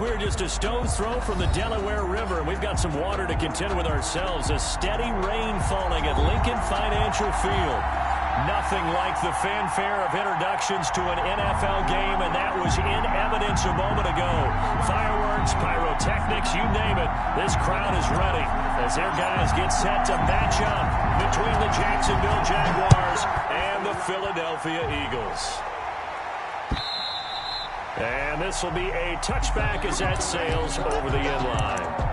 We're just a stone's throw from the Delaware River, and we've got some water to contend with ourselves. A steady rain falling at Lincoln Financial Field. Nothing like the fanfare of introductions to an NFL game, and that was in evidence a moment ago. Fireworks, pyrotechnics, you name it. This crowd is ready as their guys get set to match up between the Jacksonville Jaguars and the Philadelphia Eagles. And this will be a touchback as that sails over the end line.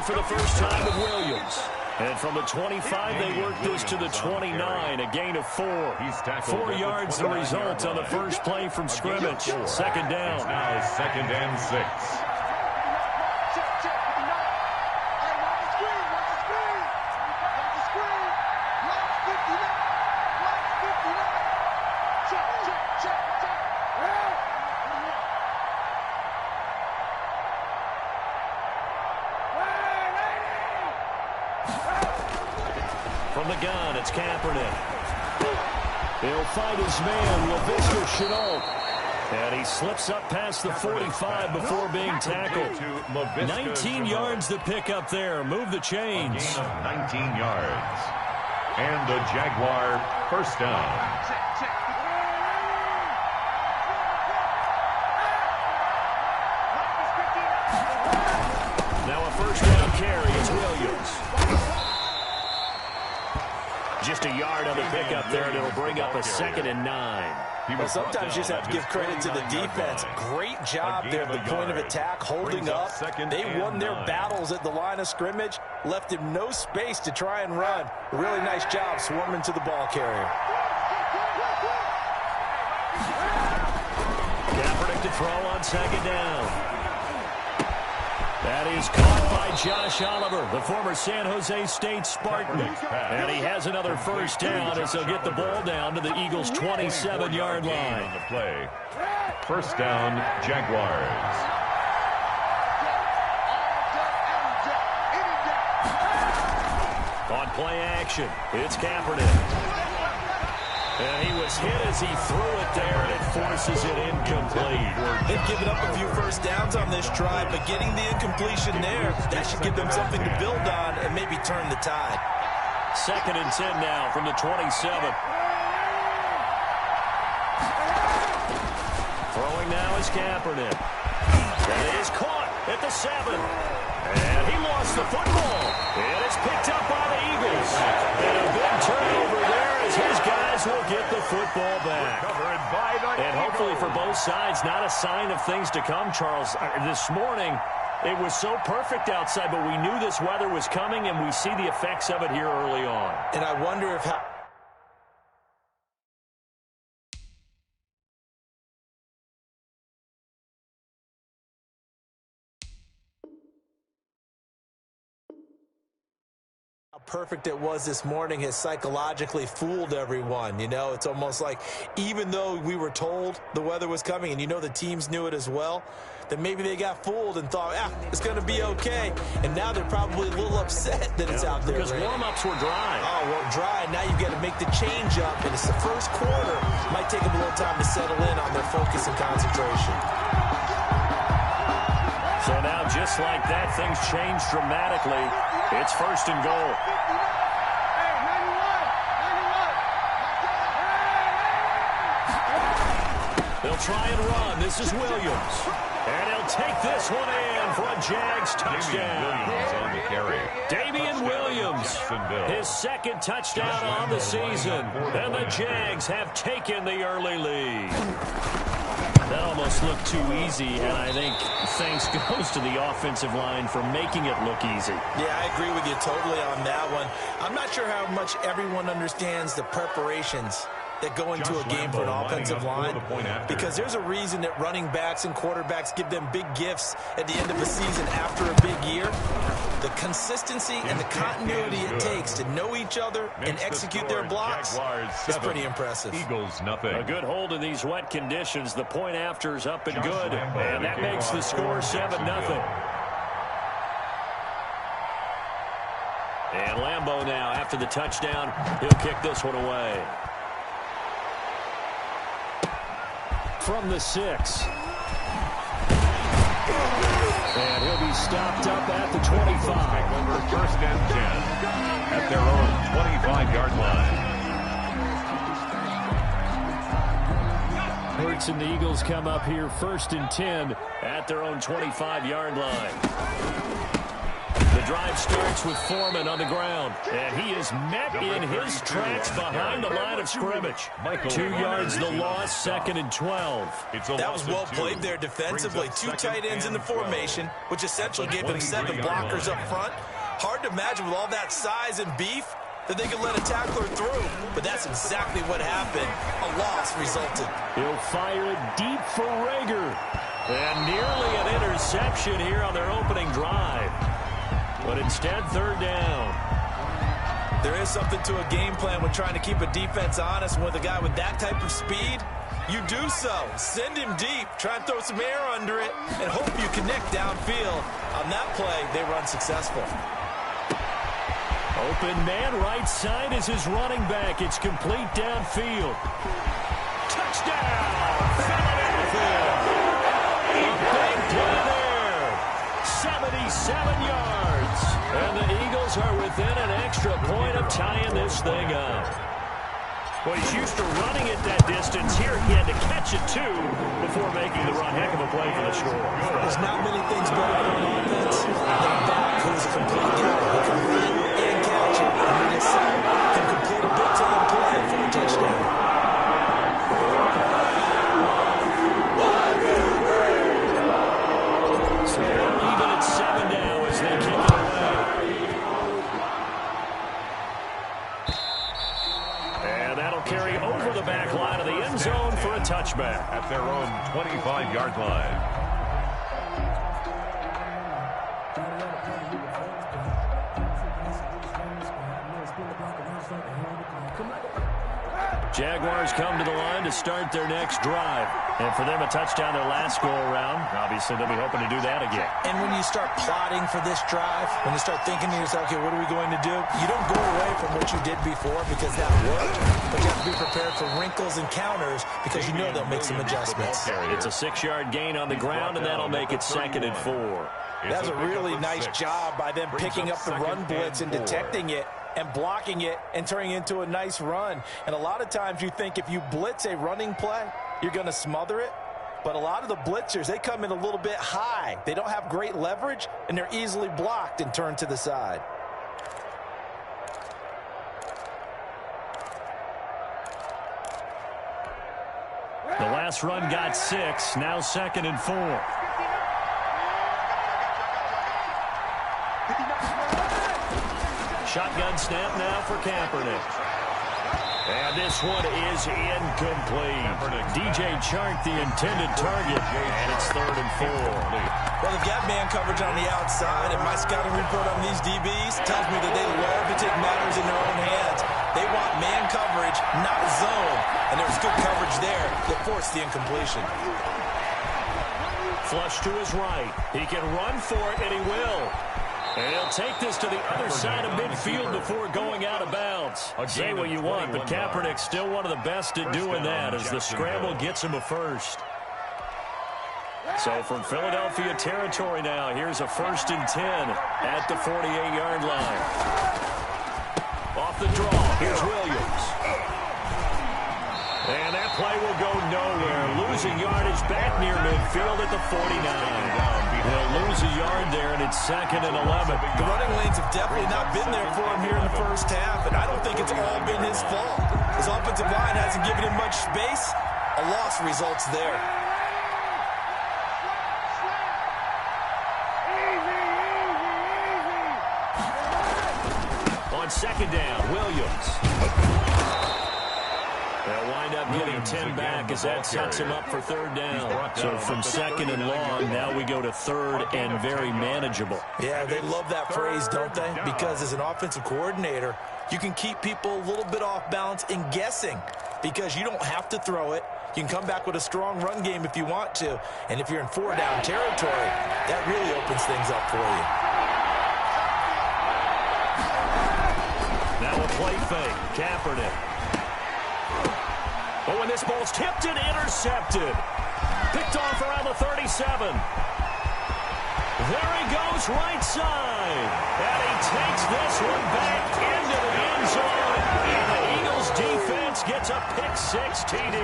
For the first time with Williams. And from the 25, they work this to the 29, a gain of 4. 4 yards the result on the first play from scrimmage. Second down. It's now second and 6. From the gun, it's Kaepernick. He'll find his man, LaVisca Chenault. And he slips up past the 45 before being tackled. 19 yards to pick up there. Move the chains. A gain of 19 yards. And the Jaguar first down. Now a first down carry. It's Williams. Just a yard on the pickup there, and it'll bring up a 2nd and 9. Well, sometimes you just have to give credit to the defense. Great job there at the point of attack, holding up. They won their battles at the line of scrimmage, left him no space to try and run. Really nice job swarming to the ball carrier. Kaepernick to throw on 2nd down. That is caught by Josh Oliver, the former San Jose State Spartan. And he has another first down as they'll get the ball down to the Eagles' 27-yard line. On the play. First down, Jaguars. On play action, it's Kaepernick. And he was hit as he threw it there, and it forces it incomplete. They've given up a few first downs on this drive, but getting the incompletion there, that should give them something to build on and maybe turn the tide. 2nd and 10 now from the 27. Throwing now is Kaepernick. And it is caught at the 7. And he lost the football. And it's picked up by the Eagles. And a big turnover there as his guys will get the football back. And hopefully for both sides, not a sign of things to come, Charles. This morning, it was so perfect outside, but we knew this weather was coming, and we see the effects of it here early on. And I wonder if how perfect it was this morning has psychologically fooled everyone. You know, it's almost like even though we were told the weather was coming, and you know the teams knew it as well, that maybe they got fooled and thought, it's going to be okay. And now they're probably a little upset that it's out there. Because warm-ups were dry. Oh, well, dry. Now you've got to make the change up, and it's the first quarter. Might take them a little time to settle in on their focus and concentration. So now, just like that, things changed dramatically. It's 1st and goal. They'll try and run. This is Williams. And he'll take this one in for a Jags touchdown. On the carry. Damian Williams, his 2nd touchdown on the season. And the Jags have taken the early lead. That almost looked too easy, and I think thanks goes to the offensive line for making it look easy. Yeah, I agree with you totally on that one. I'm not sure how much everyone understands the preparations that go into a game for an offensive line, because there's a reason that running backs and quarterbacks give them big gifts at the end of the season after a big year. The consistency and the continuity it takes to know each other and execute their blocks is pretty impressive. Eagles, nothing. A good hold in these wet conditions. The point after is up and good, and that makes the score 7-0. And Lambeau now, after the touchdown, he'll kick this one away. From the 6. And he'll be stopped up at the 25. Over 1st and 10 at their own 25-yard line. Hurts and the Eagles come up here 1st and 10 at their own 25-yard line. The drive starts with Foreman on the ground, and he is met in his tracks behind the line of scrimmage. 2 yards the loss, 2nd and 12. That was well played there defensively. 2 tight ends in the formation, which essentially gave them 7 blockers up front. Hard to imagine with all that size and beef that they could let a tackler through, but that's exactly what happened. A loss resulted. He'll fire it deep for Rager, and nearly an interception here on their opening drive. But instead, 3rd down. There is something to a game plan when trying to keep a defense honest. And with a guy with that type of speed, you do so. Send him deep. Try and throw some air under it and hope you connect downfield. On that play, they run successful. Open man right side is his running back. It's complete downfield. Touchdown! Philadelphia! A big play there. 77 yards. And the Eagles are within an extra point of tying this thing up. Well, he's used to running it that distance. Here he had to catch it, too, before making the run. Heck of a play for the score. There's not many things better on offense than a back who's a complete guy who can run and catch it. And he just can complete a big-time play for a touchdown. So even at 7 now as they kick it away. And that'll carry over the back line of the end zone for a touchback. At their own 25-yard line. Jaguars come to the line to start their next drive. And for them, a touchdown their last go-around. Obviously, they'll be hoping to do that again. And when you start plotting for this drive, when you start thinking to yourself, okay, what are we going to do? You don't go away from what you did before because that worked, but you have to be prepared for wrinkles and counters because you know they'll make some adjustments. It's a 6-yard gain on the ground, and that'll make it 2nd and 4. That was a really nice job by them picking up the run blitz and detecting it and blocking it and turning it into a nice run. And a lot of times you think if you blitz a running play, you're going to smother it. But a lot of the blitzers, they come in a little bit high. They don't have great leverage, and they're easily blocked and turned to the side. The last run got 6, now 2nd and 4. Shotgun snap now for Kaepernick. And this one is incomplete. DJ Chark, the intended target, and it's 3rd and 4. Well, they've got man coverage on the outside, and my scouting report on these DBs tells me that they love to take matters in their own hands. They want man coverage, not zone, and there's good coverage there that forced the incompletion. Flush to his right. He can run for it, and he will. And he'll take this to the other side of midfield before going out of bounds. Say what you want, but Kaepernick's still one of the best at doing that as the scramble gets him a first. So from Philadelphia territory now, here's a 1st and 10 at the 48-yard line. Off the draw, here's Williams. And that play will go nowhere. Losing yardage back near midfield at the 49. They'll lose a yard there, and it's 2nd and 11. The running lanes have definitely not been there for him here in the first half, and I don't think it's all been his fault. His offensive line hasn't given him much space. A loss results there. On 2nd down, Williams. They'll wind up getting 10 back as that sets him up for third down. So from second and long, now we go to third and very manageable. Yeah, they love that phrase, don't they? Because as an offensive coordinator, you can keep people a little bit off balance and guessing because you don't have to throw it. You can come back with a strong run game if you want to. And if you're in four-down territory, that really opens things up for you. Now a play fake. Kaepernick. Oh, and this ball's tipped and intercepted. Picked off around the 37. There he goes, right side. And he takes this one back into the end zone. And the Eagles defense gets a pick-6 TD.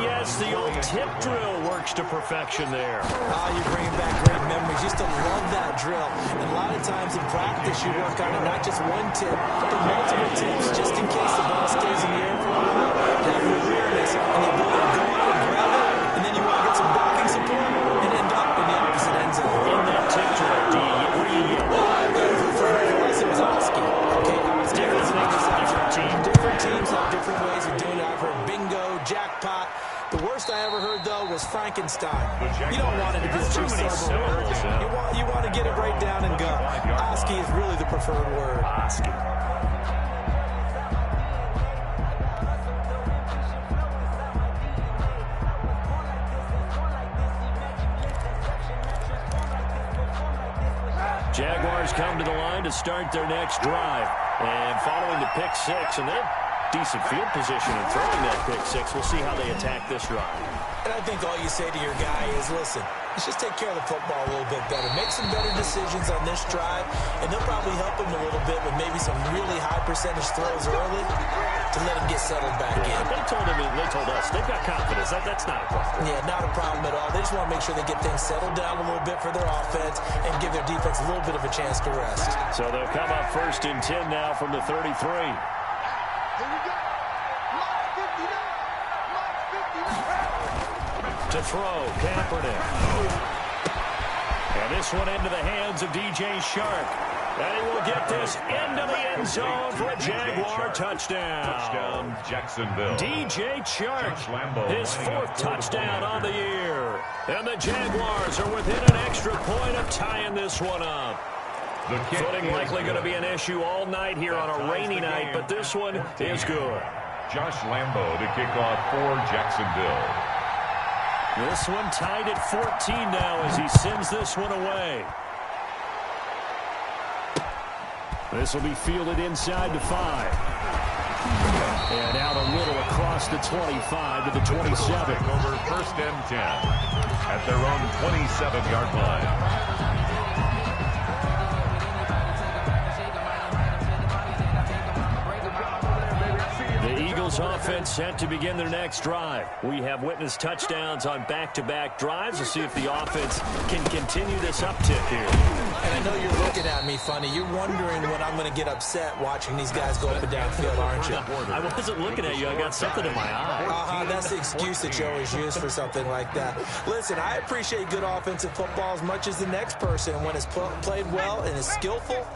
Yes, the old tip drill works to perfection there. You're bringing back great memories. Used to love that drill. And a lot of times in practice, you work on it, not just one tip, but multiple tips, just in case the ball stays in the air for a while. To have the awareness and the ability to go up and grab it, and then you want to get some blocking support and end up in the opposite end zone. In that tip drill, what do you yell? For us, it was Oski. Okay, Oski. Different teams have different ways of doing it. I've heard bingo, jackpot. The worst I ever heard, though, was Frankenstein. You don't want it to be too many syllables. You want to get it right down and go. Oski is really the preferred word. Oski. Jaguars come to the line to start their next drive. And following the pick-6, and they're decent field position in throwing that pick-6. We'll see how they attack this drive. And I think all you say to your guy is, listen, let's just take care of the football a little bit better. Make some better decisions on this drive, and they'll probably help him a little bit with maybe some really high percentage throws early to let him get settled back in. They told us they've got confidence. That's not a problem. Yeah, not a problem at all. They just want to make sure they get things settled down a little bit for their offense and give their defense a little bit of a chance to rest. So they'll come up first and 10 now from the 33. To throw, Kaepernick. And this one into the hands of DJ Shark. And he will get this into the end zone for a Jaguar touchdown. Touchdown, Jacksonville. DJ Shark, his fourth touchdown on the year. And the Jaguars are within an extra point of tying this one up. Footing likely going to be an issue all night here on a rainy night, but this one is good. Josh Lambo to kick off for Jacksonville. This one tied at 14 now as he sends this one away. This will be fielded inside the 5. And out a little across the 25 to the 27. Over first and 10 at their own 27-yard line. Offense set to begin their next drive. We have witnessed touchdowns on back-to-back drives. We'll see if the offense can continue this uptick here. And I know you're looking at me funny. You're wondering when I'm going to get upset watching these guys go up and down field, aren't you? I wasn't looking at you. I got something in my eye. That's the excuse that you always use for something like that. Listen, I appreciate good offensive football as much as the next person. When it's played well and is skillful,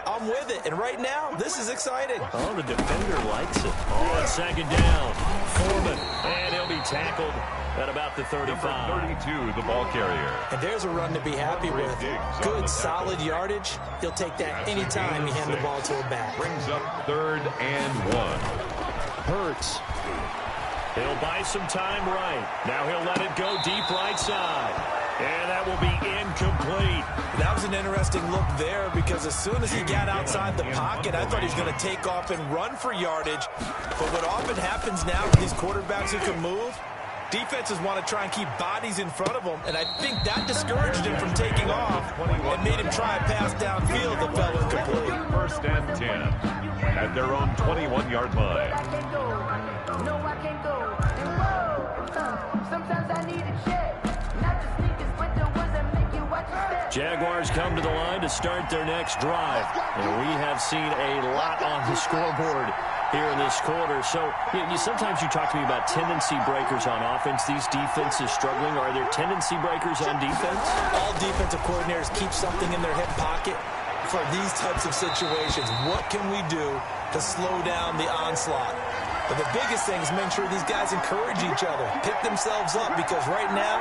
I'm with it. And right now, this is exciting. Oh, the defender likes it. Oh, second down. Foreman. And he'll be tackled at about the 35. 32, the ball carrier. And there's a run to be happy with. Good, solid yardage. He'll take that anytime you hand the ball to a back. Brings up 3rd and 1. Hurts. He'll buy some time right. Now he'll let it go deep right side. And that will be incomplete. That was an interesting look there because as soon as he got outside the pocket, I thought he was going to take off and run for yardage. But what often happens now with these quarterbacks who can move, defenses want to try and keep bodies in front of them. And I think that discouraged him from taking off and made him try a pass downfield that fell incomplete. First and 10 at their own 21-yard line. No, I can't go. Sometimes I need a check. Not the sneakers, but the ones that make you watch your step. Jaguars come to the line to start their next drive. And we have seen a lot on the scoreboard here in this quarter. So sometimes you talk to me about tendency breakers on offense. These defenses struggling. Are there tendency breakers on defense? All defensive coordinators keep something in their hip pocket. for these types of situations. What can we do to slow down the onslaught? But the biggest thing is make sure these guys encourage each other, pick themselves up, because right now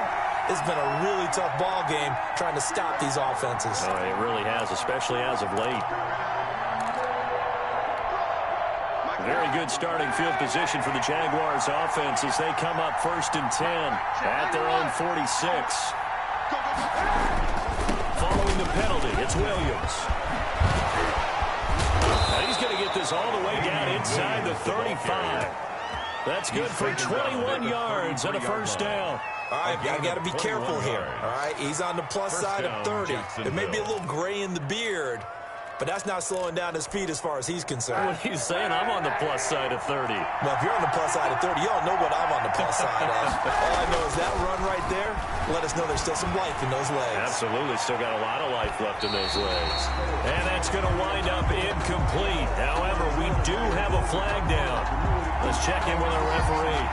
it's been a really tough ball game trying to stop these offenses. Oh, it really has, especially as of late. Very good starting field position for the Jaguars offense as they come up 1st and 10 at their own 46. Following the penalty, it's Williams. Now he's going to get this all the way down inside the 35. That's good for 21 yards and a first down. All right, I got to be careful here. All right, he's on the plus side of 30. It may be a little gray in the beard, but that's not slowing down his speed as far as he's concerned. What are you saying? I'm on the plus side of 30. Well, if you're on the plus side of 30, y'all know what I'm on the plus side of. All I know is that run right there, let us know there's still some life in those legs. Absolutely, still got a lot of life left in those legs. And that's going to wind up incomplete. However, we do have a flag down. Let's check in with our referee.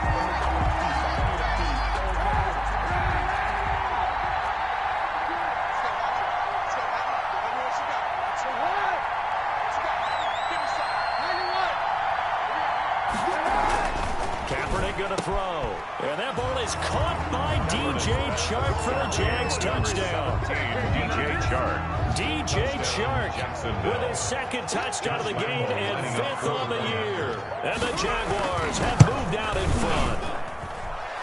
Going to throw. And that ball is caught by DJ Chark for the Jags touchdown. DJ Chark. DJ Chark with his 2nd touchdown of the game and 5th on the year. And the Jaguars have moved out in front.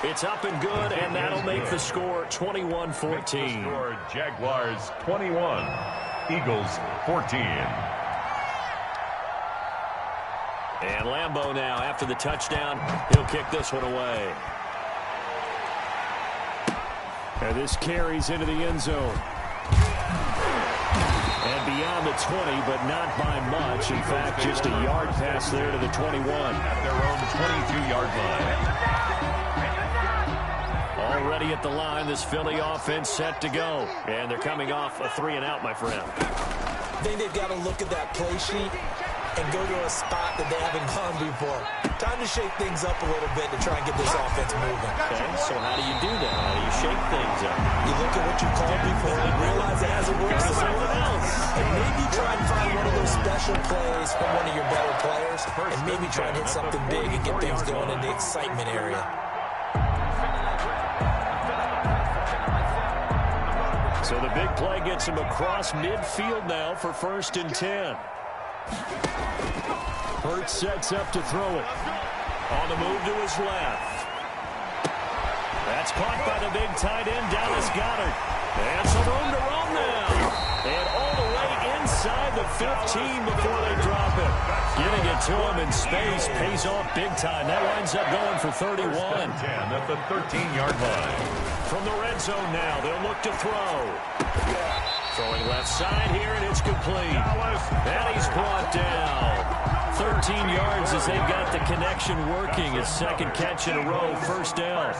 It's up and good, and that'll make the score 21-14. Jaguars 21, Eagles 14. And Lambeau now, after the touchdown, he'll kick this one away. And this carries into the end zone. And beyond the 20, but not by much. In fact, just a yard pass there to the 21. At their own 22-yard line. Already at the line, this Philly offense set to go. And they're coming off a 3-and-out, my friend. I think they've got to look at that play sheet and go to a spot that they haven't gone before. Time to shake things up a little bit to try and get this offense moving. Okay, so how do you do that? How do you shake things up? You look at what you called before and realize it hasn't worked so Something else. And maybe try and find one of those special plays from one of your better players, and maybe try and hit something big and get things going in the excitement area. So the big play gets him across midfield now for 1st and 10. Hurts sets up to throw it. On the move to his left. That's caught by the big tight end, Dallas Goedert. And some room to run now. And all the way inside the 15 before they drop it. Getting it to him in space pays off big time. That winds up going for 31. 10 at the 13-yard line. From the red zone now, they'll look to throw. Throwing left side here, and it's complete. And he's brought down. 13 yards as they've got the connection working. His 2nd catch in a row, 1st down.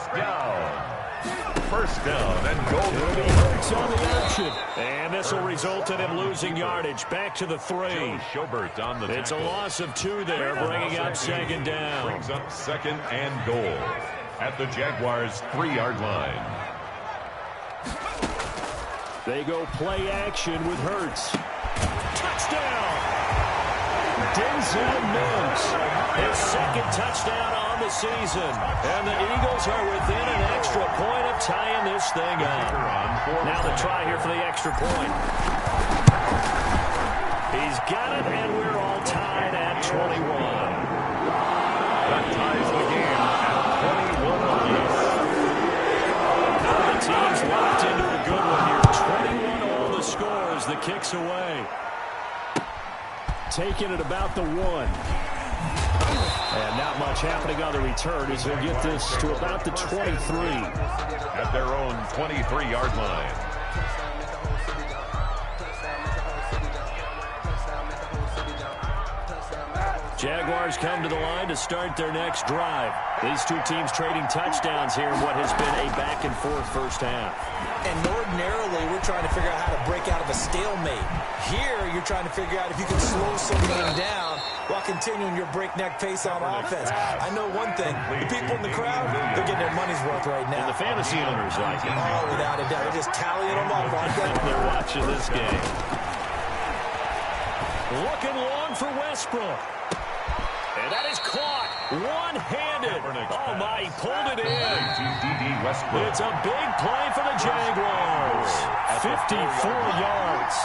First down and goal. It'll be Hurts on the action. And this will result in him losing yardage. Back to the 3. Schobert on the It's a loss of 2 there, bringing up 2nd down. Brings up 2nd and goal at the Jaguars' 3-yard line. They go play action with Hurts. Touchdown! Denzel Mims, his 2nd touchdown on the season. And the Eagles are within an extra point of tying this thing up. Now the try here for the extra point. He's got it, and we're all tied at 21. That ties the game at 21 apiece. Now the team's locked into a good one here. 21 all the scores. The kick's away. Taking it about the 1. And not much happening on the return as they'll get this to about the 23. At their own 23-yard line. Jaguars come to the line to start their next drive. These two teams trading touchdowns here in what has been a back-and-forth first half. And ordinarily, we're trying to figure out how to break out of a stalemate. Here, you're trying to figure out if you can slow something down while continuing your breakneck pace on offense. I know one thing. The people in the crowd, they're getting their money's worth right now. And the fantasy owners like it. Oh, without a doubt. They're just tallying them up, aren't they? They're watching this game. Looking long for Westbrook. And that is caught one-handed. Oh, my, he pulled it in. It's a big play for the Jaguars. 54 yards.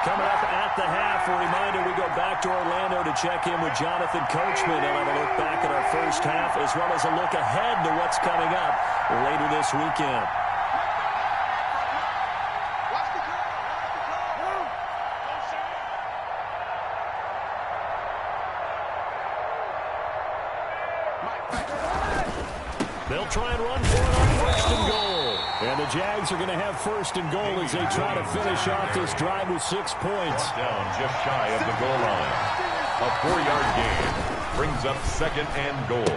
Coming up at the half, a reminder, we go back to Orlando to check in with Jonathan Coachman. They'll have a look back at our first half as well as a look ahead to what's coming up later this weekend. They'll try and run for it on first and goal. And the Jags are going to have first and goal as they try to finish off this drive with 6 points. Down just shy of the goal line. A 4-yard gain brings up second and goal.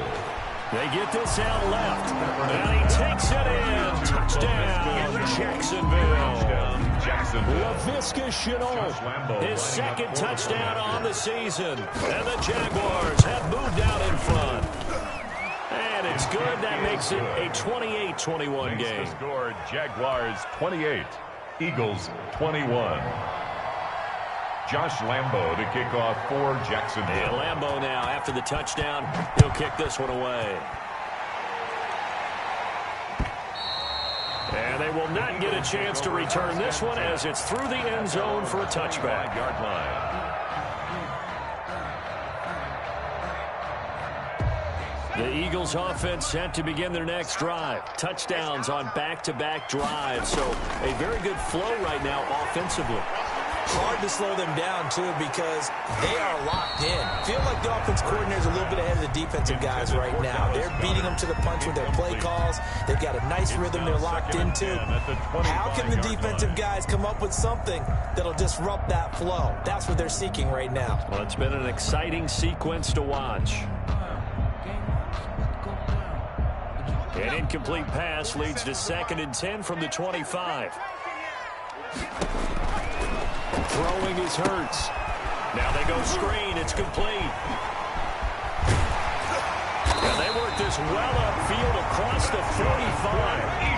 They get this out left. And he takes it in. Touchdown, Jacksonville. Laviska Shenault, his second touchdown on the season. And the Jaguars have moved out in front. And it's good. That makes it a 28-21 game. Score, Jaguars 28, Eagles 21. Josh Lambo to kick off for Jacksonville. And Lambo now, after the touchdown, he'll kick this one away. And they will not get a chance to return this one as it's through the end zone for a touchback. 5-yard line. The Eagles offense set to begin their next drive. Touchdowns on back-to-back drives. So a very good flow right now offensively. Hard to slow them down, too, because they are locked in. Feel like the offense coordinator is a little bit ahead of the defensive guys right now. They're beating them to the punch with their play calls. They've got a nice rhythm they're locked into. How can the defensive guys come up with something that'll disrupt that flow? That's what they're seeking right now. Well, it's been an exciting sequence to watch. An incomplete pass leads to 2nd and 10 from the 25. Throwing is Hurts. Now they go screen. It's complete. And they work this well upfield across the 45.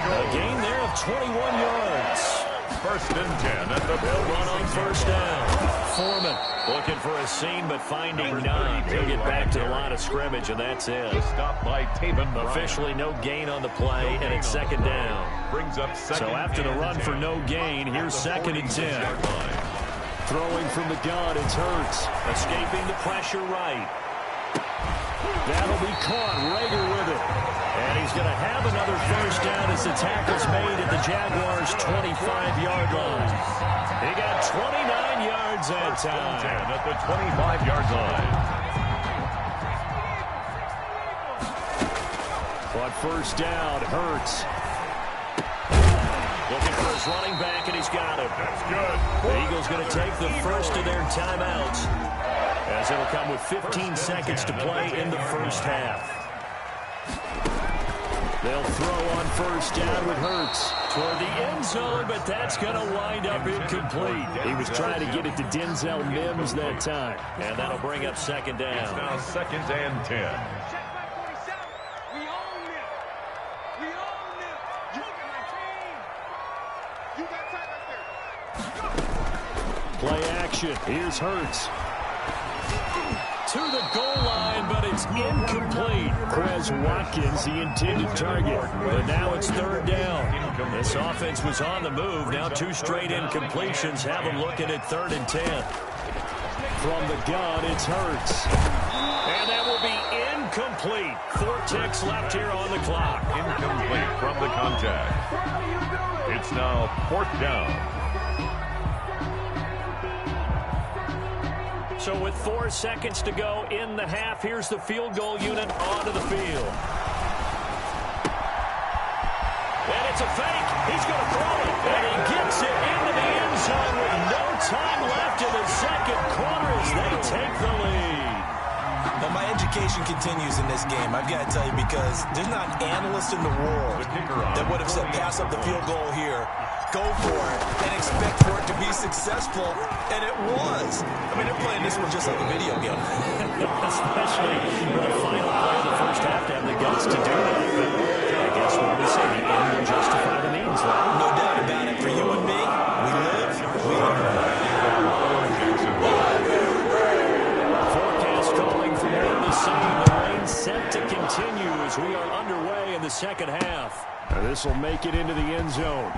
A gain there of 21 yards. 1st and 10 at the They'll run on first down. Foreman looking for a seam, but finding none. He'll get back to the line of scrimmage, and that's it. Stop by Taven. Officially no gain on the play, and it's 2nd down. Brings up second. So after the run for no gain, here's 2nd and 10. Throwing from the gun, it's Hurts. Escaping the pressure right. That'll be caught. Rager with it. And he's going to have another first down as the tackle's made at the Jaguars' 25-yard line. He got 29 yards that time. At the 25-yard line. But first down, Hurts. Looking for his running back, and he's got him. That's good. The Eagles going to take the first of their timeouts, as it'll come with 15 seconds to play in the first half. They'll throw on first down with Hurts toward the end zone, but that's going to wind up incomplete. He was trying to get it to Denzel Mims that time, and that'll bring up 2nd down. It's now 2nd and 10. Play action. Here's Hurts. To the goal line, but it's incomplete. Quez Watkins, the intended target. But now it's 3rd down. This offense was on the move. Now 2 straight incompletions have them looking at 3rd and 10. From the gun, it's Hurts. And that will be incomplete. 4 ticks left here on the clock. Incomplete from the contact. It's now 4th down. So with 4 seconds to go in the half, here's the field goal unit onto the field. And it's a fake. He's going to throw it. And he gets it into the end zone with no time left in the 2nd quarter as they take the lead. Now, my education continues in this game, I've got to tell you, because there's not an analyst in the world that would have said pass up the field goal here, go for it, and expect for it to be successful, and it was. I mean, they're playing this one just like a video game. Especially the final play of the first half to have the guts to do that. But I guess what we say, the end will justify the means. No doubt about it. For you and me, we live, we learn. enough. This will make it into the end zone.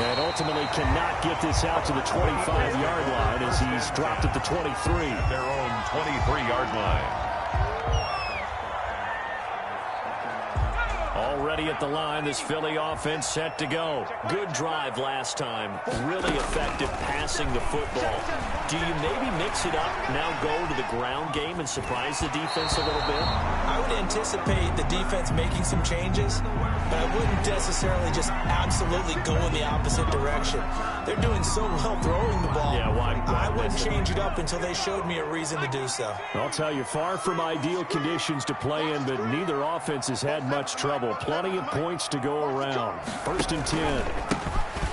And ultimately cannot get this out to the 25-yard line as he's dropped at the 23. Their own 23-yard line. Already at the line, this Philly offense set to go. Good drive last time. Really effective passing the football. Do you maybe mix it up, now go to the ground game and surprise the defense a little bit? I would anticipate the defense making some changes, but I wouldn't necessarily just absolutely go in the opposite direction. They're doing so well throwing the ball. Yeah, why I wouldn't change it up until they showed me a reason to do so. I'll tell you, far from ideal conditions to play in, but neither offense has had much trouble. Plenty of points to go around. 1st and 10.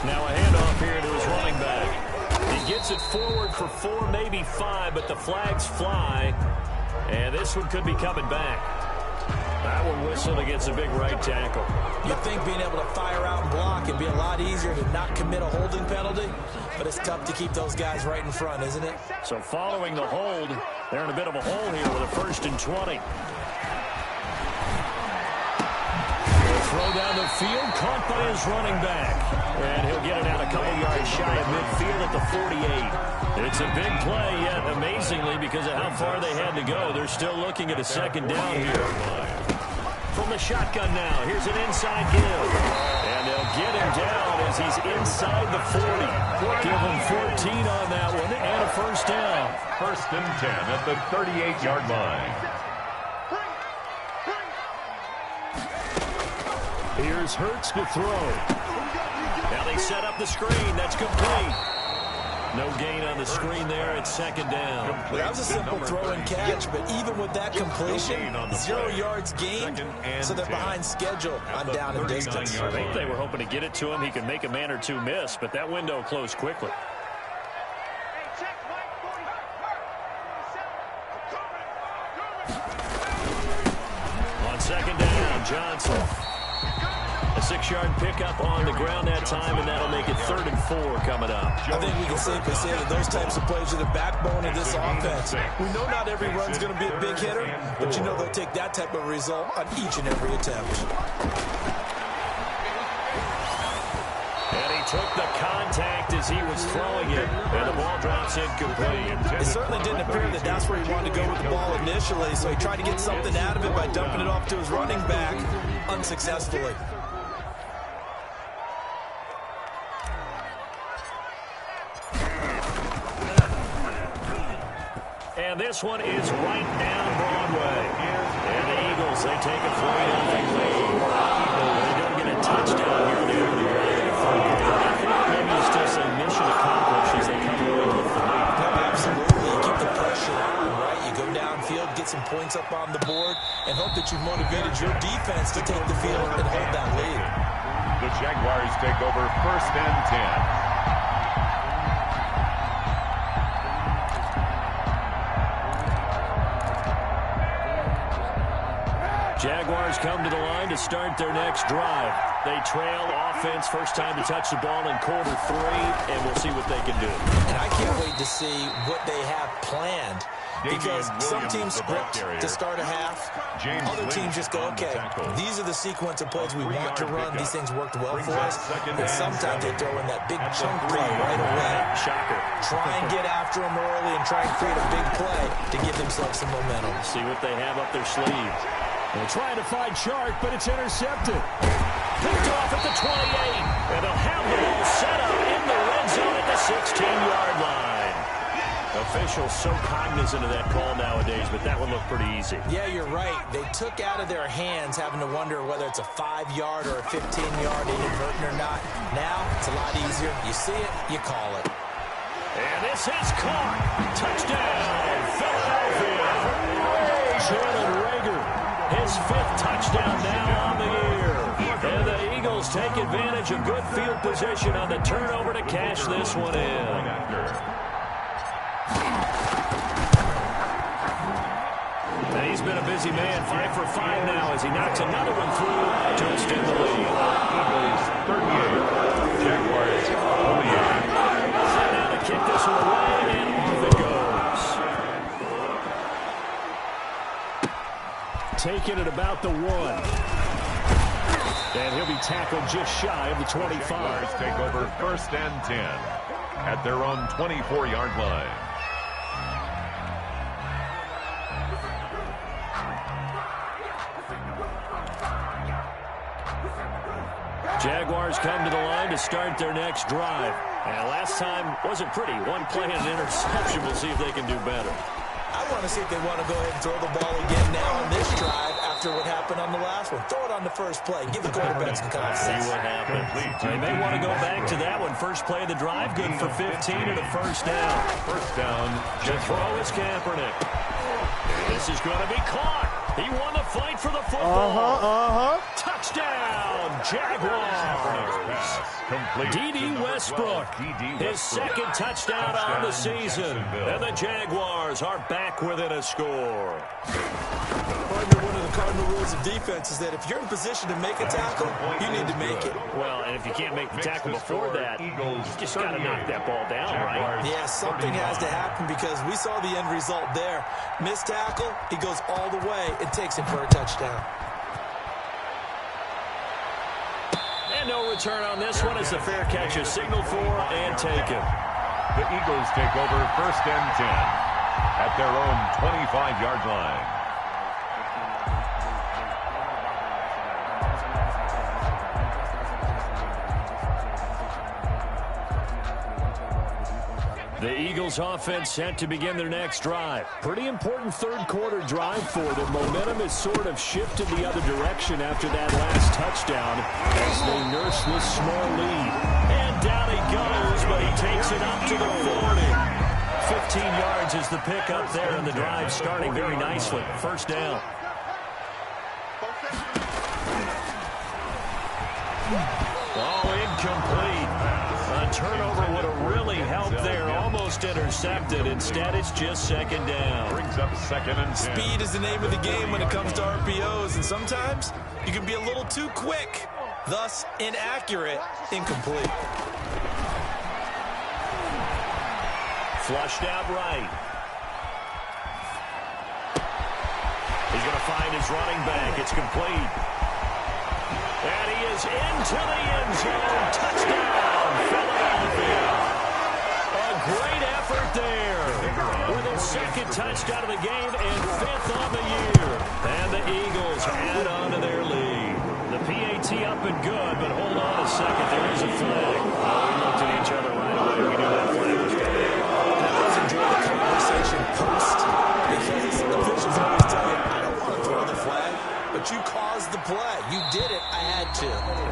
Now a handoff here to his running back. He gets it forward for 4, maybe 5, but the flags fly. And this one could be coming back. That one whistled against a big right tackle. You'd think being able to fire out and block would be a lot easier to not commit a holding penalty, but it's tough to keep those guys right in front, isn't it? So following the hold, they're in a bit of a hole here with a 1st and 20. Throw down the field, caught by his running back. And he'll get it out a couple yards shy of midfield at the 48. It's a big play, yet amazingly, because of how far they had to go, they're still looking at a 2nd down here. From the shotgun now, here's an inside give. And they'll get him down as he's inside the 40. Give him 14 on that one and a 1st down. 1st and 10 at the 38-yard line. Here's Hurts to throw. Now they set up the screen. That's complete. No gain on the screen there. It's 2nd down. Well, that was a simple throw and catch, but even with that completion, 0 yards gained, so they're behind schedule on down and distance. I think they were hoping to get it to him. He could make a man or two miss, but that window closed quickly. On 2nd down, Johnson. A 6-yard pickup on the ground that time, and that'll make it 3rd and 4 coming up. I think we can safely say that those types of plays are the backbone of this offense. We know not every run's going to be a big hitter, but you know they'll take that type of result on each and every attempt. And he took the contact as he was throwing it, and the ball drops incomplete. It certainly didn't appear that that's where he wanted to go with the ball initially, so he tried to get something out of it by dumping it off to his running back unsuccessfully. And this one is right down Broadway. And the Eagles, they take a 3-0 lead. They don't get a touchdown here in the early maybe it's just a mission accomplished as they come away with the lead. No, absolutely. You keep the pressure on, right? You go downfield, get some points up on the board, and hope that you've motivated your defense to take the field and hold that lead. The Jaguars take over 1st and 10. Jaguars come to the line to start their next drive. They trail offense, first time to touch the ball in quarter 3, and we'll see what they can do. And I can't wait to see what they have planned, because some teams script to start a half, other teams just go, okay, these are the sequence of plays we want to run. These things worked well for us. And sometimes they throw in that big chunk play right away. Shocker. Try and get after them early and try and create a big play to give themselves some momentum. See what they have up their sleeve. They're trying to find Chark, but it's intercepted. Picked off at the 28. And they'll have the ball set up in the red zone at the 16-yard line. Officials so cognizant of that call nowadays, but that one looked pretty easy. Yeah, you're right. They took out of their hands having to wonder whether it's a 5-yard or a 15-yard inadvertent or not. Now, it's a lot easier. You see it, you call it. And this is caught. Touchdown, Philadelphia. Jalen Reagor, his 5th touchdown now on the year. And the Eagles take advantage of good field position on the turnover to cash this one in. And he's been a busy man, 5 for 5 now as he knocks another one through to extend the lead. Eagles 38, Jaguars 28. Now to kick this one away, and off it goes. taken at about the 1. And he'll be tackled just shy of the 25. Jaguars take over 1st and 10 at their own 24-yard line. Jaguars come to the line to start their next drive. And last time wasn't pretty. One play and an interception. We'll see if they can do better. I want to see if they want to go ahead and throw the ball again now on this drive after what happened on the last one. Throw it on the first play. Give the quarterback some confidence. See what happens. They may want to go back to that one. First play of the drive, good for 15 and a first down. First down. To throw is Kaepernick. This is going to be caught. He won the fight for the football. Touchdown, Jaguars. D.D. Westbrook, his second touchdown on the season. And the Jaguars are back within a score. One of the cardinal rules of defense is that if you're in position to make a tackle, you need to make it. Well, and if you can't make the tackle before that, you just got to knock that ball down, right? Yeah, something has to happen because we saw the end result there. Missed tackle, he goes all the way and takes it for a touchdown. And no return on this one as the fair catch is signaled for and taken. The Eagles take over 1st and 10 at their own 25-yard line. The Eagles offense set to begin their next drive. Pretty important third quarter drive for them. Momentum has sort of shifted the other direction after that last touchdown as they nurse this small lead. And down he goes, but he takes it up to the 40. 15 yards is the pickup there, and the drive starting very nicely. First down. Oh, incomplete. A turnover would have really helped there. Almost intercepted. Instead, it's just second down. Brings up 2nd and 10. Speed is the name of the game when it comes to RPOs, and sometimes you can be a little too quick, thus inaccurate, incomplete. Flushed out right. He's going to find his running back. It's complete. And he is into the end zone. Touchdown, Philadelphia. A great effort there. With his second touchdown of the game and 5th on the year. And the Eagles add on to their lead. The PAT up and good, but hold on a second. There is a flag. We looked at each other right away. We knew that flag was coming. Let's enjoy the conversation post, because the officials always tell you, I don't want to throw the flag, but you caused the play. You did it. I had to.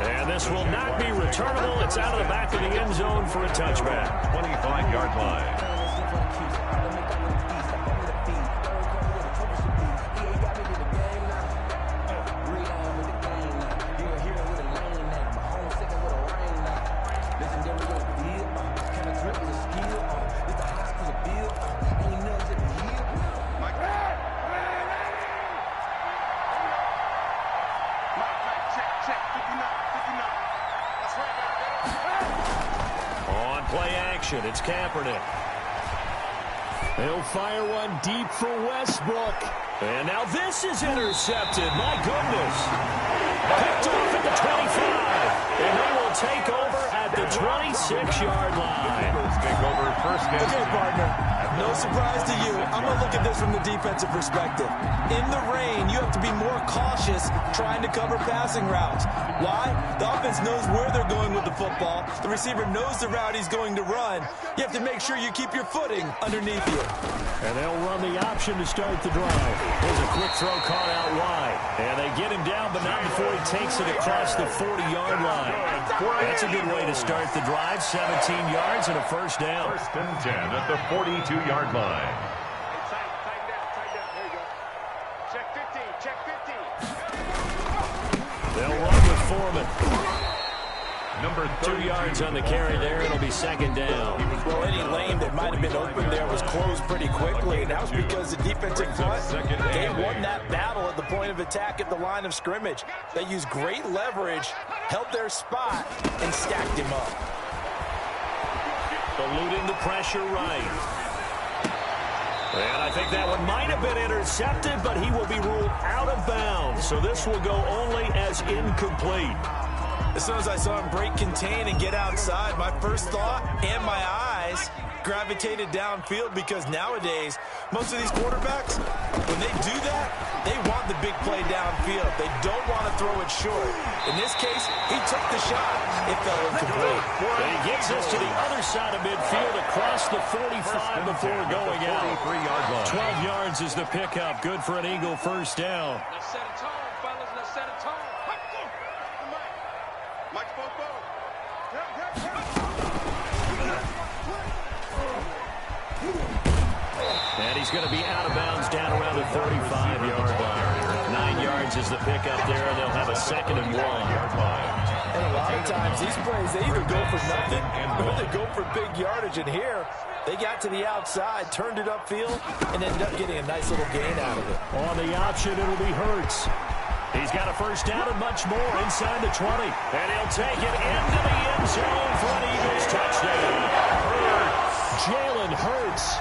And this will not be returnable. It's out of the back of the end zone for a touchback. 25-yard line. It's Kaepernick. He'll fire one deep for Westbrook. And now this is intercepted. My goodness. Picked off at the 25. And they will take over at the 26-yard line. Take over 1st and 10. Okay, partner. No surprise to you. I'm going to look at this from the defensive perspective. In the rain, you have to be more cautious trying to cover passing routes. Why? The offense knows where they're going with the football. The receiver knows the route he's going to run. You have to make sure you keep your footing underneath you. And they'll run the option to start the drive. There's a quick throw caught out wide. And they get him down, but not before he takes it across the 40-yard line. That's a good way to start the drive. 17 yards and a first down. 1st and 10 at the 42-yard line. They'll run with Foreman. Number 2 yards on the carry there. It'll be second down. Well, any lane that might have been open there was closed pretty quickly, and that was because the defensive front, they won that battle at the point of attack at the line of scrimmage. They used great leverage, held their spot, and stacked him up. Eluding the pressure right. And I think that one might have been intercepted, but he will be ruled out of bounds. So this will go only as incomplete. As soon as I saw him break contain and get outside, my first thought and my eyes gravitated downfield, because nowadays, most of these quarterbacks, when they do that, they want the big play downfield. They don't want to throw it short. In this case, he took the shot. It fell incomplete. And he gets us to the other side of midfield across the 45 before going out. 12 yards is the pickup. Good for an Eagle first down. Let's set a tone, fellas. Let's set a tone. Mike, and he's going to be out of bounds down around the 35-yard line. 9 yards is the pickup there, and they'll have a 2nd and 1. And a lot of times, these plays, they either go for nothing or they go for big yardage. And here, they got to the outside, turned it upfield, and ended up getting a nice little gain out of it. On the option, it'll be Hurts. He's got a first down and much more inside the 20. And he'll take it into the end zone for an Eagles touchdown. Jalen Hurts,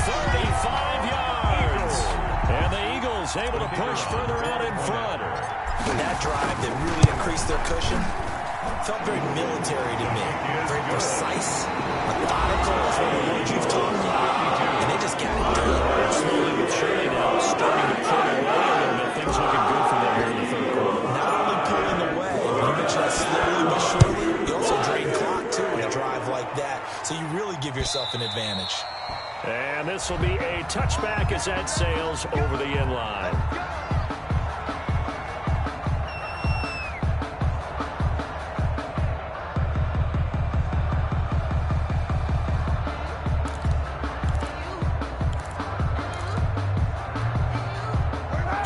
35 yards. And the Eagles able to push further out in front. That drive that really increased their cushion felt very military to me. Very precise, methodical. That's one of the words you've taught me. And they just got it done. Slowly but surely now starting to pull away a little bit. Things looking good for them here in the 3rd quarter. Not only pulling away, you mentioned that slowly but surely, you also drain clock too in a drive like that. So you really give yourself an advantage. And this will be a touchback as that sails over the end line.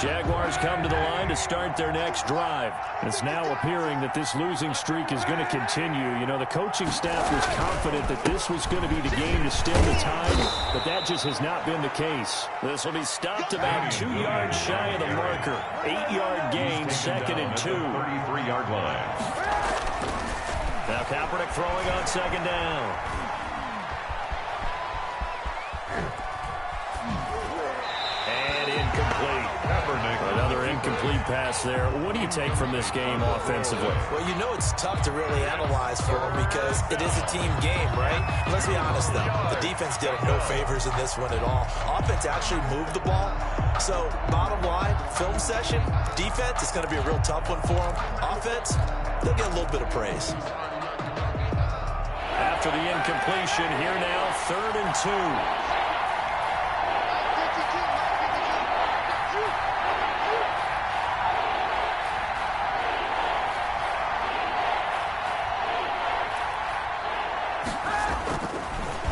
Jaguars come to the line to start their next drive. It's now appearing that this losing streak is going to continue. You know, the coaching staff was confident that this was going to be the game to stem the tide, but that just has not been the case. This will be stopped about 2 yards shy of the marker. 8-yard gain, 2nd and 2. 33-yard line. Now Kaepernick throwing on 2nd down. And incomplete. Another incomplete pass there. What do you take from this game offensively? Well, you know it's tough to really analyze for them because it is a team game, right? Let's be honest, though. The defense did them no favors in this one at all. Offense actually moved the ball. So, bottom line, film session, defense, it's going to be a real tough one for them. Offense, they'll get a little bit of praise. After the incompletion, here now, 3rd and 2.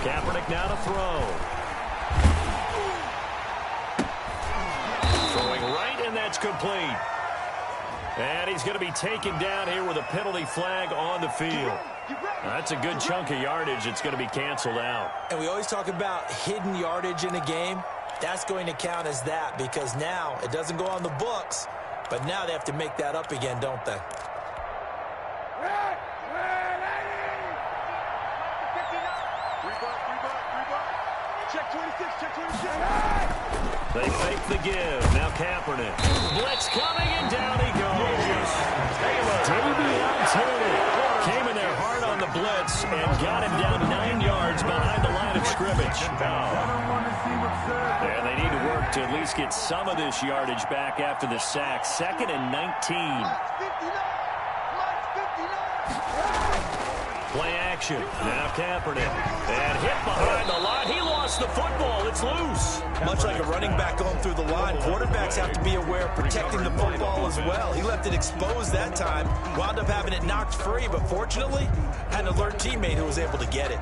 Kaepernick now to throw. Throwing right, and that's complete. And he's going to be taken down here with a penalty flag on the field. That's a good chunk of yardage. It's going to be canceled out. And we always talk about hidden yardage in a game. That's going to count as that because now it doesn't go on the books, but now they have to make that up again, don't they? They fake the give. Now Kaepernick. Blitz coming, and down he goes. Davion Taylor came in there hard on the blitz and got him down 9 yards behind the line of scrimmage. And they need to work to at least get some of this yardage back after the sack. 2nd and 19. Play action. Now Kaepernick. And hit behind the line. He lost the football. It's loose. Much like a running back going through the line, quarterbacks have to be aware of protecting the football as well. He left it exposed that time. Wound up having it knocked free, but fortunately, had an alert teammate who was able to get it.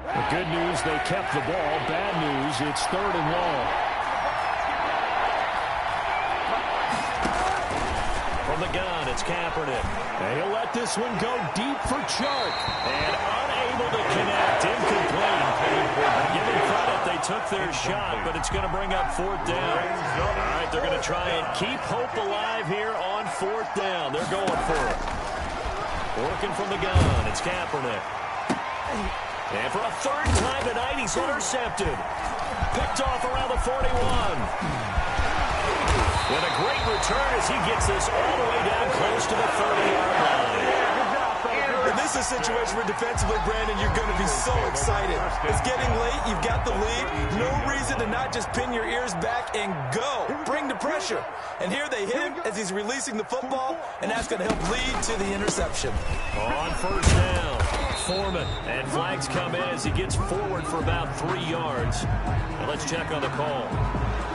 The good news, they kept the ball. Bad news, it's 3rd and long. From the gun, it's Kaepernick. And he'll let this one go deep for Chark. And unable to connect. Incomplete. Give him credit. They took their shot, but it's going to bring up fourth down. All right, they're going to try and keep hope alive here on fourth down. They're going for it. Working from the gun, it's Kaepernick. And for a third time tonight, he's intercepted. Picked off around the 41. With a great return as he gets this all the way down close to the 30-yard line. And this is a situation where defensively, Brandon, you're going to be so excited. It's getting late. You've got the lead. No reason to not just pin your ears back and go. Bring the pressure. And here they hit him as he's releasing the football, and that's going to help lead to the interception. On first down, Foreman. And flags come in as he gets forward for about 3 yards. Now let's check on the call.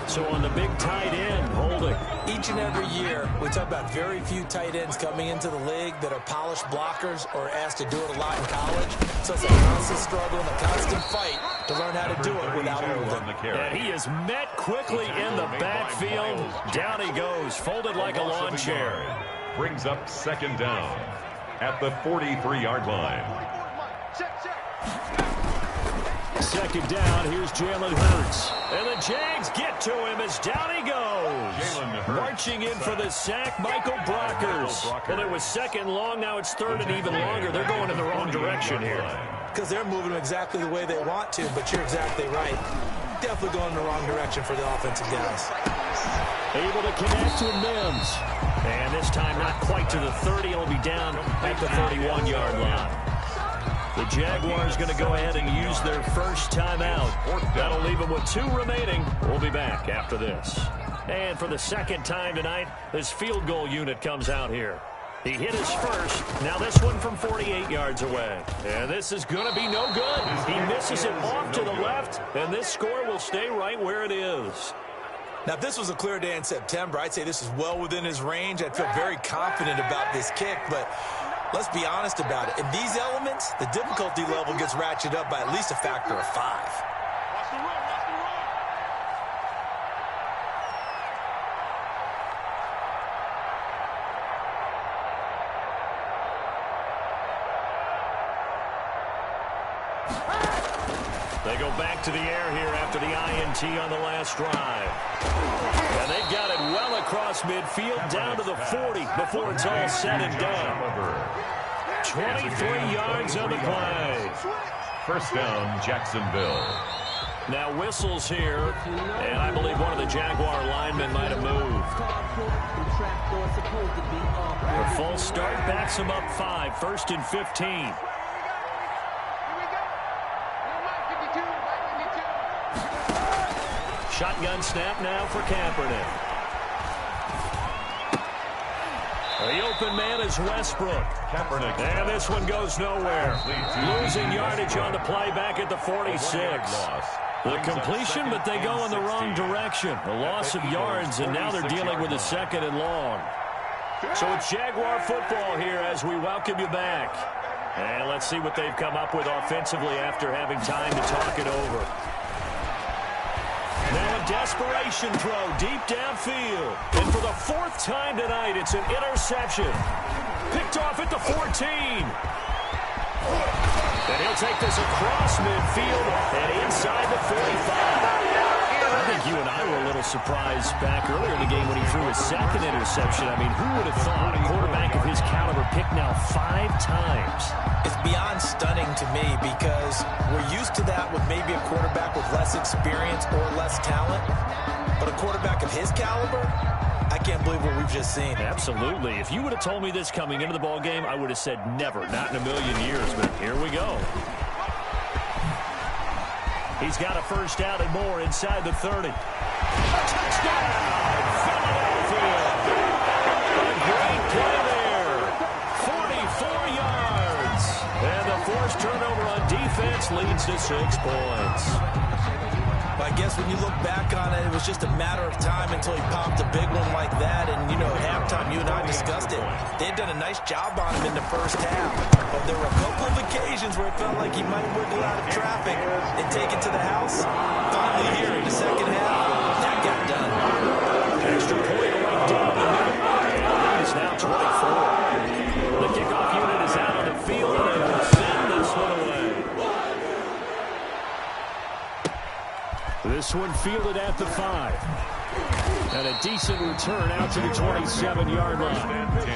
So on the big tight end, holding. Each and every year, we talk about very few tight ends coming into the league that are polished blockers or asked to do it a lot in college. So it's a constant struggle and a constant fight to learn how to do it without holding. And he is met quickly in the backfield. Down he goes, folded like a lawn chair. Brings up second down at the 43-yard line. Second down, here's Jalen Hurts. And the Jags get to him as down he goes. Marching in for the sack, Michael Brockers. Well, it was second long, now it's third and even longer. They're going in the wrong direction here. Because they're moving exactly the way they want to, but you're exactly right. Definitely going in the wrong direction for the offensive guys. Able to connect to Mims. And this time not quite to the 30. He'll be down at the 31-yard line. The Jaguars going to go ahead and use their first timeout. That'll leave them with 2 remaining. We'll be back after this. And for the second time tonight, this field goal unit comes out here. He hit his first. Now this one from 48 yards away. And this is going to be no good. He misses it off to the left, and this score will stay right where it is. Now, if this was a clear day in September, I'd say this is well within his range. I'd feel very confident about this kick, but let's be honest about it. In these elements, the difficulty level gets ratcheted up by at least a factor of 5. Watch the run, watch the run. They go back to the air here after the INT on the last drive. And they've got it well across midfield down to the 40 before it's all said and done. 23 yards on the play. First down, Jacksonville. Now whistles here, and I believe one of the Jaguar linemen might have moved. The false start backs him up 5, first and 15. Shotgun snap now for Kaepernick. The open man is Westbrook. Kaepernick. And this one goes nowhere. Losing yardage on the play back at the 46. The completion, but they go in the wrong direction. A loss of yards, and now they're dealing with a second and long. So it's Jaguar football here as we welcome you back. And let's see what they've come up with offensively after having time to talk it over. Now a desperation throw deep downfield. And for the 4th time tonight, it's an interception. Picked off at the 14. And he'll take this across midfield and inside the 45. I think you and I were a little surprised back earlier in the game when he threw his second interception. I mean, who would have thought a quarterback of his caliber picked now 5 times? It's beyond stunning to me because we're used to that with maybe a quarterback with less experience or less talent. But a quarterback of his caliber, I can't believe what we've just seen. Absolutely. If you would have told me this coming into the ball game, I would have said never, not in a million years. But here we go. He's got a first down and more inside the 30. Touchdown, Philadelphia. A great play there. 44 yards. And the forced turnover on defense leads to 6 points. But I guess when you look back on it, it was just a matter of time until he popped a big one like that. And, you know, at halftime, you and I discussed it. They had done a nice job on him in the first half. But there were a couple of occasions where it felt like he might wiggle out of traffic and take it to the house. Finally here in the second half, that got done. Extra point right down the middle. And it's now 24. The kickoff unit is out on the field, and they will send this one away. This one fielded at the 5. And a decent return out to the 27-yard line. And 10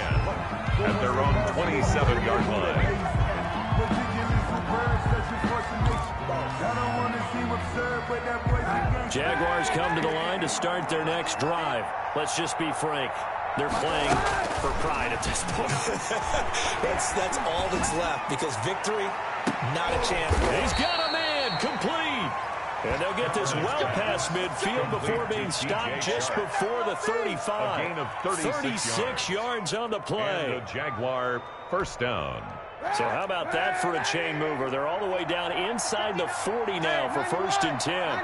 at their own 27-yard line. Jaguars come to the line to start their next drive. Let's just be frank. They're playing for pride at this point. That's all that's left, because victory, not a chance. He's got a man, complete. And they'll get this well past midfield before being stopped just before the 35. A gain of 36 yards on the play. And a Jaguar first down. So how about that for a chain mover? They're all the way down inside the 40 now for 1st and 10.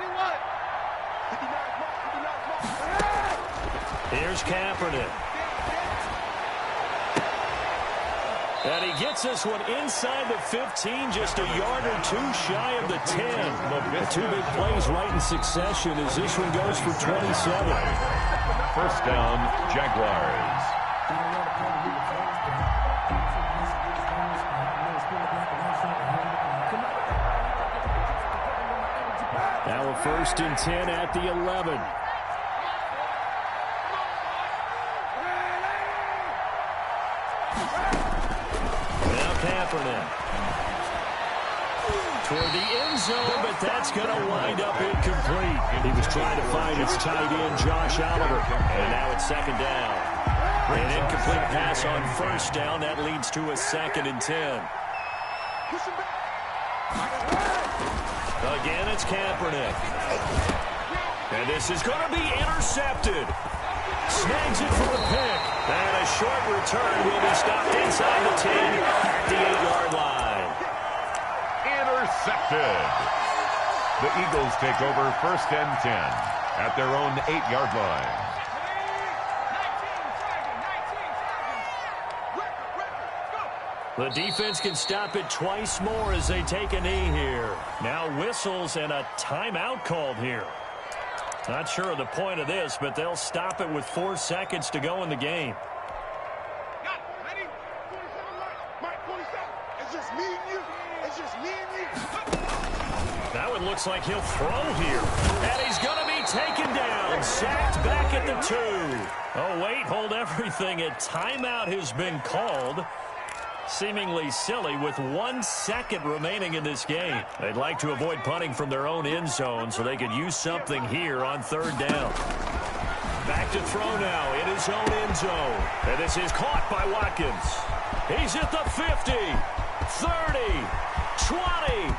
Here's Kaepernick. And he gets this one inside the 15, just a yard or two shy of the 10. The two big plays right in succession as this one goes for 27. First down, Jaguars. Now a 1st and 10 at the 11. Kaepernick toward the end zone, but that's going to wind up incomplete. He was trying to find his tight end, Josh Oliver, and now it's 2nd down. An incomplete pass on 1st down. That leads to a 2nd and 10. Again, it's Kaepernick. And this is going to be intercepted. Snags it for the pick. And a short return will be stopped inside the 10 at the 8-yard line. Intercepted. The Eagles take over 1st and 10 at their own 8-yard line. The defense can stop it twice more as they take a knee here. Now whistles and a timeout called here. Not sure of the point of this, but they'll stop it with 4 seconds to go in the game. Ready? 27 right. Mike, 27. It's just me and you. It's just me and you. Now it looks like he'll throw here. And he's going to be taken down. Sacked back at the 2. Oh, wait, hold everything. A timeout has been called. Seemingly silly with 1 second remaining in this game. They'd like to avoid punting from their own end zone so they could use something here on 3rd down. Back to throw now in his own end zone. And this is caught by Watkins. He's at the 50, 30, 20.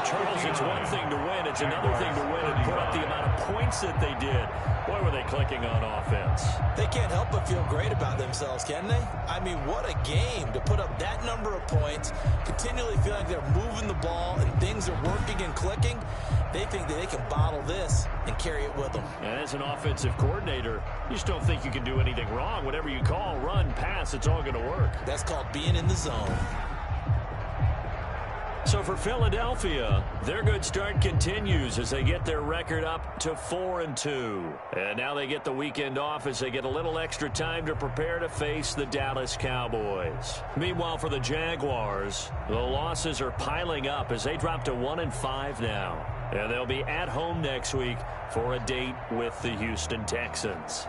Charles, it's one thing to win. It's another thing to win and put up the amount of points that they did. Boy, were they clicking on offense. They can't help but feel great about themselves, can they? I mean, what a game to put up that number of points, continually feel like they're moving the ball and things are working and clicking. They think that they can bottle this and carry it with them. And as an offensive coordinator, you just don't think you can do anything wrong. Whatever you call, run, pass, it's all going to work. That's called being in the zone. So for Philadelphia, their good start continues as they get their record up to 4-2. And now they get the weekend off as they get a little extra time to prepare to face the Dallas Cowboys. Meanwhile, for the Jaguars, the losses are piling up as they drop to 1-5 now. And they'll be at home next week for a date with the Houston Texans.